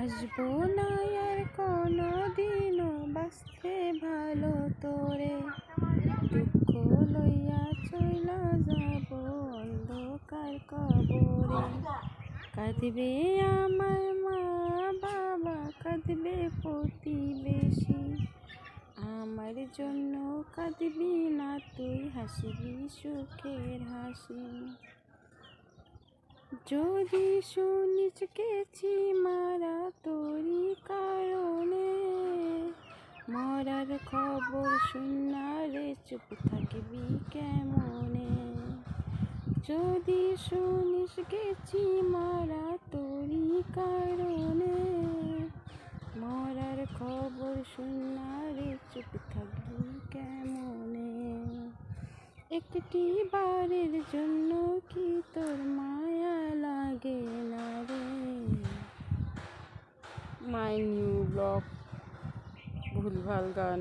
আসবো না আর কোনো দিনও বাঁচতে ভালো তোরে, দুঃখ লইয়া চইলা যাব অন্ধকার কবরে। কাঁদবে আমার মা বাবা, কাঁদবে প্রতিবেশী, আমার জন্য কাঁদবি না তুই, হাসবি সুখের হাসি। যদি শুনিস গেছি মারা তোরই কারণে, মরার খবর শুনা রে চুপ থাকবি কেমনে। যদি শুনিস গেছি মারা তোরই কারণে, মরার খবর শুনা রে চুপ থাকবি কেমনে। একটি বারের জন্য কি তোর মায়া লাগে না রে। মাই নিউ ব্লগ, ভুলভাল গান।